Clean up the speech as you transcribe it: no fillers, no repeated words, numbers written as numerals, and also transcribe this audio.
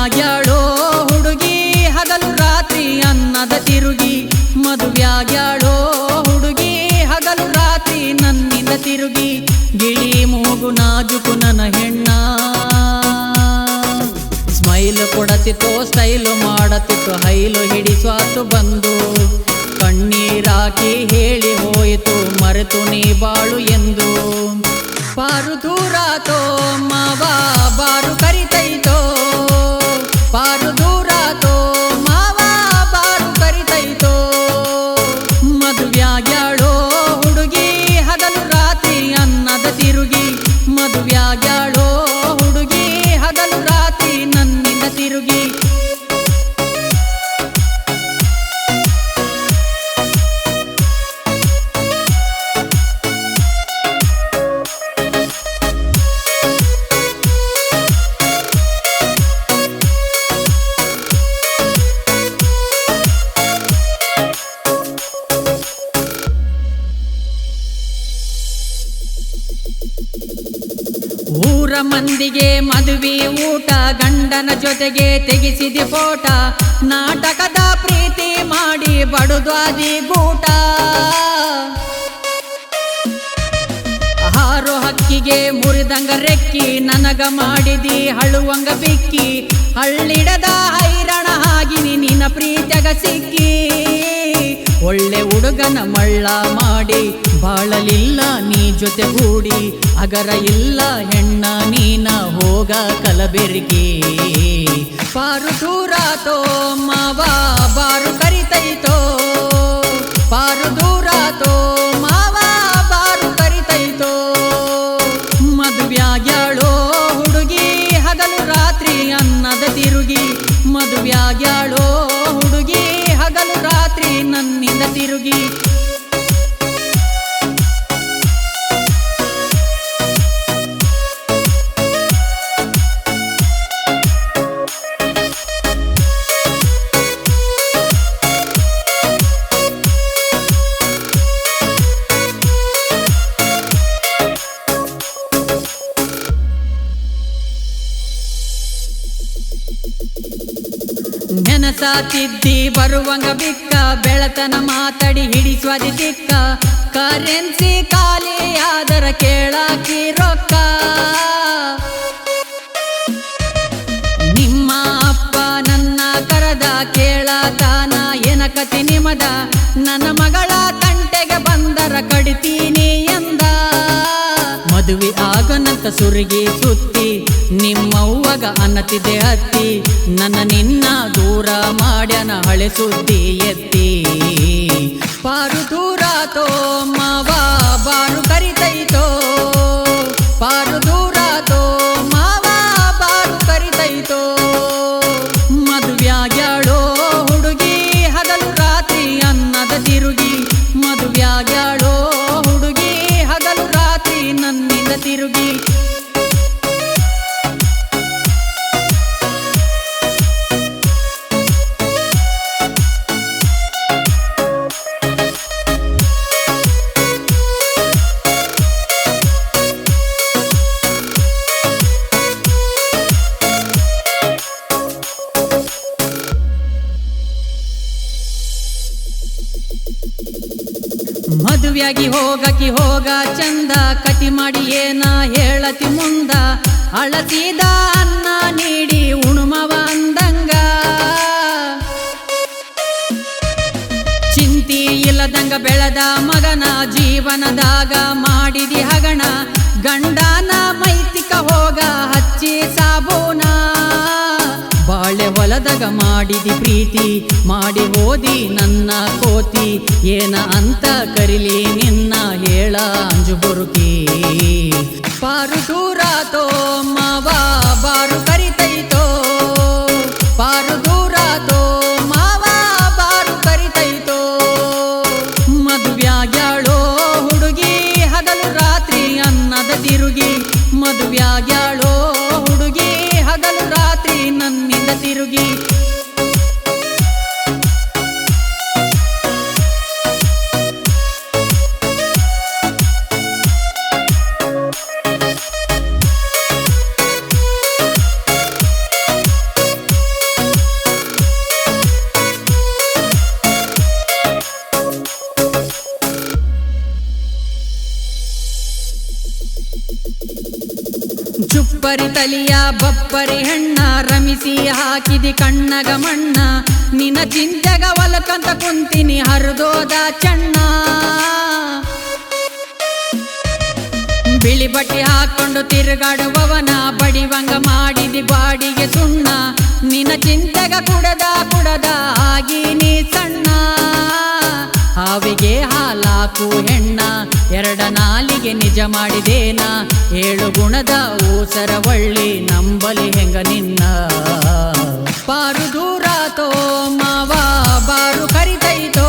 ಮದುವ್ಯಾಗ್ಯಾಳೋ ಹುಡುಗಿ ಹಗಲು ರಾತ್ರಿ ಅನ್ನದ ತಿರುಗಿ. ಮದುವ್ಯಾಗ್ಯಾಳೋ ಹುಡುಗಿ ಹಗಲು ರಾತ್ರಿ ನನ್ನಿಂದ ತಿರುಗಿ. ಗಿಳಿ ಮೂಗು ನಾಜುಕು ನನ್ನ ಹೆಣ್ಣ, ಸ್ಮೈಲ್ ಕೊಡತಿತ್ತು ಸ್ಟೈಲು ಮಾಡತಿತ್ತು, ಹೈಲು ಹಿಡಿಸ್ವಾತು ಬಂದು. ಕಣ್ಣೀರಾಕಿ ಹೇಳಿ ಹೋಯಿತು ಮರೆತು ನೀ ಬಾಳು ಎಂದು. ಪಾರು ದೂರಾತೋ ಮಾವ ಬಾರು ಕರಿತೈತೋ, ಪಾರು ದೂರಾತೋ ಮಾವ ಬಾರು ಕರಿತೈತೋ. ಮದುವ್ಯಾಗ್ಯಾಳೋ ಹುಡುಗಿ ಹಗಲು ರಾತ್ರಿ ಅನ್ನದ ತಿರುಗಿ. ಮದುವ್ಯಾಗ್ಯಾಳೋ ಹುಡುಗಿ ಹಗಲು ರಾತ್ರಿ ನನ್ನಿಂದ ತಿರುಗಿ. ಊರ ಮಂದಿಗೆ ಮದುವೆ ಊಟ, ಗಂಡನ ಜೊತೆಗೆ ತೆಗೆಸಿದಿ ಫೋಟ. ನಾಟಕದ ಪ್ರೀತಿ ಮಾಡಿ ಬಡುದ್ವಾದಿ ಗೂಟ. ಹಾರೋ ಹಕ್ಕಿಗೆ ಮುರಿದಂಗ ರೆಕ್ಕಿ, ನನಗ ಮಾಡಿದಿ ಹಳುವಂಗ ಬಿಕ್ಕಿ. ಹಳ್ಳಿಡದ ಹೈರಾಣ ಆಗಿನಿ ನಿನ್ನ ಪ್ರೀತಿಯಾಗ ಸಿಕ್ಕಿ. ಒಳ್ಳೆ ಹುಡುಗನ ಮಳ್ಳ ಮಾಡಿ ಬಾಳಲಿಲ್ಲ ನೀ ಜೊತೆಗೂಡಿ. ಅಗರ ಇಲ್ಲ ಹೆಣ್ಣ ನೀನ ಹೋಗ ಕಲಬೆರ್ಗಿ. ಪಾರು ದೂರಾತೋ ಮಾವ ಬಾರು ಕರಿತೈತೋ, ಪಾರು ದೂರಾತೋ ಮಾವ ಬಾರು ಕರಿತೈತೋ. ಮದುವ್ಯಾಗ್ಯಾಳೋ ಹುಡುಗಿ ಹಗಲು ರಾತ್ರಿ ಅನ್ನದ ತಿರುಗಿ. ಮದುವ್ಯಾಗ್ಯಾಳೋ ಹುಡುಗಿ ಹಗಲು ರಾತ್ರಿ ನನ್ನಿಂದ ತಿರುಗಿ. ನೆನಸಾತಿದ್ದಿ ಬರುವಂಗ ಬಿಕ್ಕ, ಬೆಳತನ ಮಾತಾಡಿ ಹಿಡಿಸ್ವಾದಿ ತಿಕ್ಕ. ಕರೆನ್ಸಿ ಖಾಲಿ ಆದರ ಕೇಳಾಕಿ ರೊಕ್ಕ. ನಿಮ್ಮ ಅಪ್ಪ ನನ್ನ ಕರದ ಕೇಳತಾನ ಏನಕತಿ ನಿಮದ. ನನ್ನ ಮಗಳ ತಂಟೆಗೆ ಬಂದರ ಕಡಿತೀನಿ ಎಂದ. ಮದುವೆ ಆಗನಂತ ಸುರುಗಿ ಸುತ್ತಿ ನಿಮ್ಮವ್ವಗ ಅನ್ನತಿದೆ ಹತ್ತಿ. ನನ್ನ ನಿನ್ನ ದೂರ ಮಾಡ್ಯಾನ ಹಳೆ ಸುದ್ದಿ ಎತ್ತಿ. ಪಾರು ದೂರಾತೋ ಮಾವ ಬಾರು ಕರಿತೈತೋ, ಪಾರು ದೂರಾತೋ ಮಾವ ಬಾರು ಕರಿತೈತೋ. ಮದುವ್ಯಾಗ್ಯಾಳೋ ಹುಡುಗಿ ಹಗಲು ರಾತ್ರಿ ಅನ್ನದ ತಿರುಗಿ. ಮದುವ್ಯಾಗ್ಯಾಳೋ ಹುಡುಗಿ ಹಗಲು ರಾತ್ರಿ ನನ್ನಿಂದ ತಿರುಗಿ. ಮದುವೆಯಾಗಿ ಹೋಗಕಿ ಹೋಗ ಚಂದ, ಕತಿ ಮಾಡಿ ಏನ ಹೇಳತಿ ಮುಂದ. ಅಳತಿದ ಅನ್ನ ನೀಡಿ ಉಣುಮವ ಅಂದಂಗ, ಚಿಂತಿ ಇಲ್ಲದಂಗ ಬೆಳೆದ ಮಗನ ಜೀವನದಾಗ ಮಾಡಿದಿ ಹಗಣ. ಗಂಡನ ಮೈತಿಕ ಹೋಗ ಹಚ್ಚಿ ಸಾಬೂನ. ಬಾಳೆ ಹೊಲದಾಗ ಮಾಡಿದಿ ಪ್ರೀತಿ ಮಾಡಿ ಓದಿ ನನ್ನ ಕೋತಿ. ಏನ ಅಂತ ಕರಿಲಿ ನಿನ್ನ ಹೇಳ ಅಂಜು ಬುರುಕಿ. ಪಾರು ದೂರಾತೋ ಮಾವ ಬಾರು ಕರಿತೈತೋ, ಪಾರು ದೂರಾತೋ ಮಾವ ಬಾರು ಕರಿತೈತೋ. ಮದುವ್ಯಾಗ್ಯಾಳೋ ಹುಡುಗಿ ಹಗಲು ರಾತ್ರಿ ಅನ್ನದ ತಿರುಗಿ. ಮದುವ್ಯಾಗ್ಯಾಳೋ ಹುಡುಗಿ ಹಗಲು ರಾತ್ರಿ ನನ್ನಿಂದ ತಿರುಗಿ. ತಲಿಯ ಬಪ್ಪರಿ ಹೆಣ್ಣ ರಮಿಸಿ ಹಾಕಿದಿ ಕಣ್ಣಗ ಮಣ್ಣ ನಿನ್ನ ಚಿಂತೆಗ ಒಲಕಂತ ಕುಂತಿನಿ ಹರಿದೋದ ಚಣ್ಣ ಬಿಳಿ ಬಟ್ಟೆ ಹಾಕೊಂಡು ತಿರುಗಾಡುವವನ ಬಡಿವಂಗ ಮಾಡಿದಿ ಬಾಡಿಗೆ ಸುಣ್ಣ ನಿನ್ನ ಚಿಂತೆಗ ಕುಡದ ಆಗೀನಿ ಸಣ್ಣ ಹಾವಿಗೆ ಹಾಲಾಕು ಹೆಣ್ಣ ಎರಡ ನಾಲಿಗೆ ನಿಜ ಮಾಡಿದೇನ 7 ಗುಣದ ಊಸರವಳ್ಳಿ ನಂಬಲಿ ಹೆಂಗ ನಿನ್ನ ಪಾರು ದೂರಾತೋ ಮಾವ ಬಾರು ಕರಿತೈತೋ